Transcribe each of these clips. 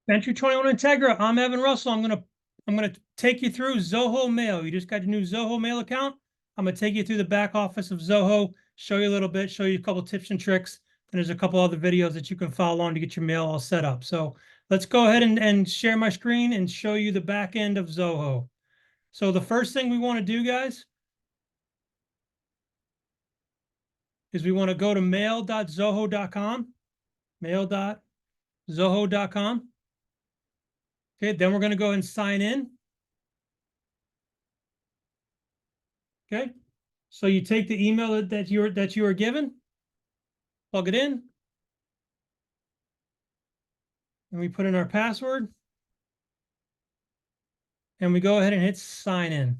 Venture 21 Integra. I'm Evan Russell. I'm gonna take you through Zoho Mail. You just got a new Zoho Mail account. I'm gonna take you through the back office of Zoho, show you a little bit, show you a couple tips and tricks, and there's a couple other videos that you can follow along to get your mail all set up. So let's go ahead and share my screen and show you the back end of Zoho. So the first thing we want to do, guys, is we want to go to mail.zoho.com, mail.zoho.com. Okay, then we're going to go and sign in. Okay, so you take the email that you were given, plug it in, and we put in our password, and we go ahead and hit sign in.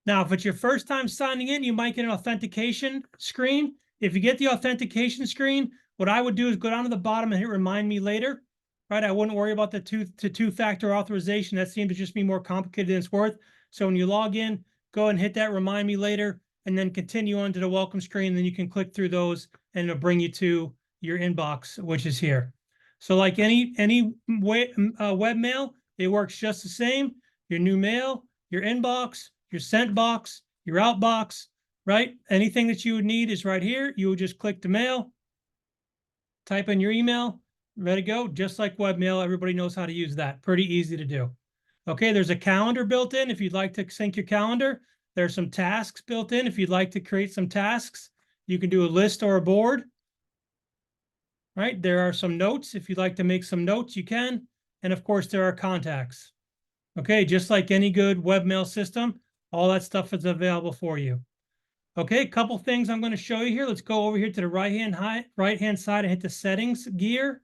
Now, if it's your first time signing in, you might get an authentication screen. If you get the authentication screen, what I would do is go down to the bottom and hit remind me later. Right? I wouldn't worry about the two-factor authorization. That seems to just be more complicated than it's worth. So when you log in, go and hit that remind me later, and then continue on to the welcome screen. Then you can click through those, and it'll bring you to your inbox, which is here. So like any webmail, it works just the same. Your new mail, your inbox, your sent box, your outbox, right? Anything that you would need is right here. You would just click the mail, type in your email, ready to go. Just like webmail, everybody knows how to use that. Pretty easy to do. Okay, there's a calendar built in if you'd like to sync your calendar. There's some tasks built in if you'd like to create some tasks. You can do a list or a board. Right, there are some notes. If you'd like to make some notes, you can. And of course, there are contacts. Okay, just like any good webmail system, all that stuff is available for you. Okay, a couple things I'm going to show you here. Let's go over here to the right-hand side and hit the settings gear.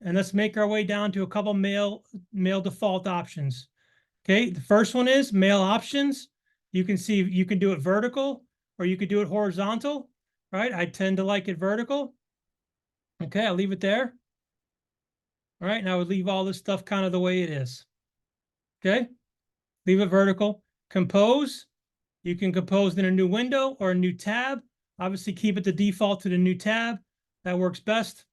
And let's make our way down to a couple mail default options. Okay, the first one is mail options. You can see you can do it vertical or you could do it horizontal, right? I tend to like it vertical. Okay, I'll leave it there. All right, now I would leave all this stuff kind of the way it is. Okay, leave it vertical. Compose, you can compose in a new window or a new tab. Obviously, keep it the default to the new tab. That works best.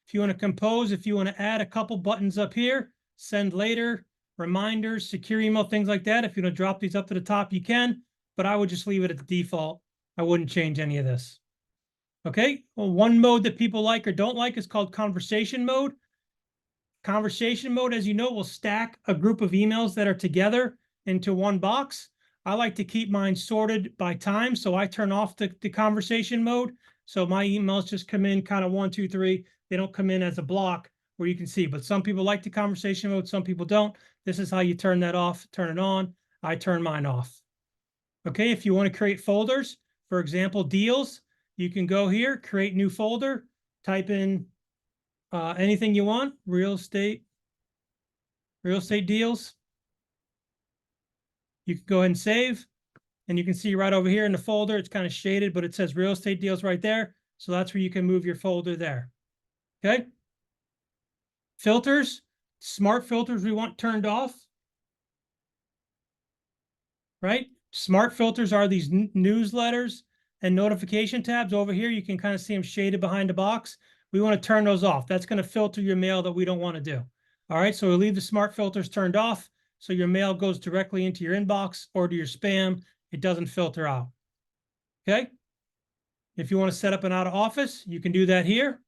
If you want to compose, if you want to add a couple buttons up here, send later, reminders, secure email, things like that. If you want to drop these up to the top, you can, but I would just leave it at the default. I wouldn't change any of this. Okay, well, one mode that people like or don't like is called conversation mode. Conversation mode, as you know, will stack a group of emails that are together into one box. I like to keep mine sorted by time, so I turn off the conversation mode. So my emails just come in kind of 1, 2, 3. They don't come in as a block where you can see, but some people like the conversation mode, some people don't. This is how you turn that off, turn it on. I turn mine off. Okay, if you want to create folders, for example, deals, you can go here, create new folder, type in anything you want, real estate deals. You can go ahead and save, and you can see right over here in the folder, it's kind of shaded, but it says real estate deals right there. So that's where you can move your folder there. Okay. Filters, smart filters we want turned off. Right? Smart filters are these newsletters and notification tabs over here. You can kind of see them shaded behind the box. We want to turn those off. That's going to filter your mail that we don't want to do. All right, so we'll leave the smart filters turned off so your mail goes directly into your inbox or to your spam. It doesn't filter out. Okay. If you want to set up an out of office, you can do that here.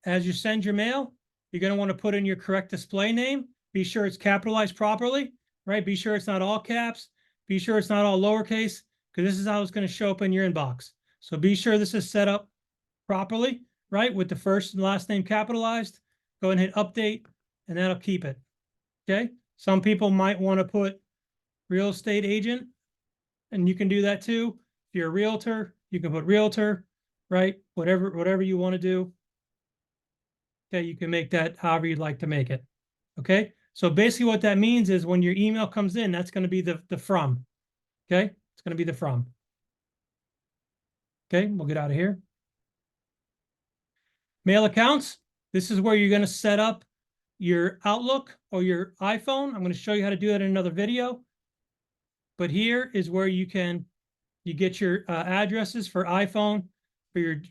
As you send your mail, you're going to want to put in your correct display name. Be sure it's capitalized properly, right? Be sure it's not all caps. Be sure it's not all lowercase, because this is how it's going to show up in your inbox. So be sure this is set up properly, right? With the first and last name capitalized. Go ahead and hit update, and that'll keep it. Okay. Some people might want to put real estate agent, and you can do that too. If you're a realtor, you can put realtor, right? Whatever you want to do. Okay, you can make that however you'd like to make it. Okay, so basically what that means is when your email comes in, that's going to be the from. Okay, it's going to be the from. Okay, we'll get out of here. Mail accounts. This is where you're going to set up your Outlook or your iPhone. I'm going to show you how to do that in another video. But here is where you get your addresses for iPhone.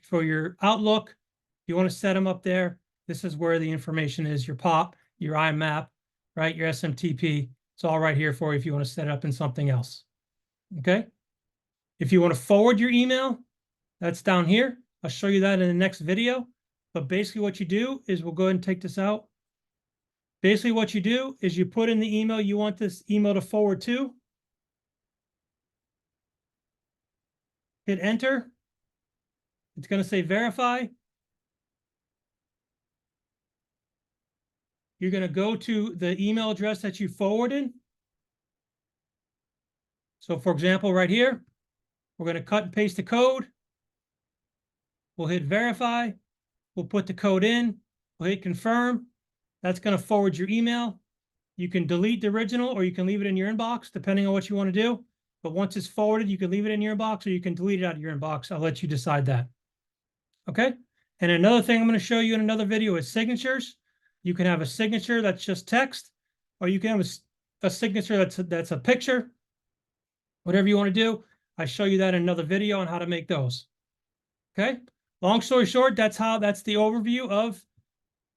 for your Outlook. If you want to set them up there, this is where the information is, your POP, your IMAP, right? Your SMTP. It's all right here for you if you want to set it up in something else. Okay. If you want to forward your email, that's down here. I'll show you that in the next video. But basically what you do is, we'll go ahead and take this out. Basically what you do is you put in the email you want this email to forward to. Hit enter. It's going to say verify. You're going to go to the email address that you forwarded. So for example, right here, we're going to cut and paste the code. We'll hit verify. We'll put the code in. We'll hit confirm. That's going to forward your email. You can delete the original, or you can leave it in your inbox, depending on what you want to do. But once it's forwarded, you can leave it in your inbox, or you can delete it out of your inbox. I'll let you decide that. Okay. And another thing I'm going to show you in another video is signatures. You can have a signature that's just text, or you can have a signature that's a picture. Whatever you want to do, I show you that in another video on how to make those. Okay. Long story short, that's the overview of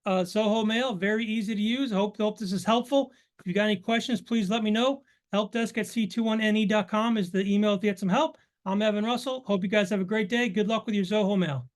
Zoho Mail. Very easy to use. I hope this is helpful. If you got any questions, please let me know. helpdesk@c21ne.com is the email to get some help. I'm Evan Russell. Hope you guys have a great day. Good luck with your Zoho Mail.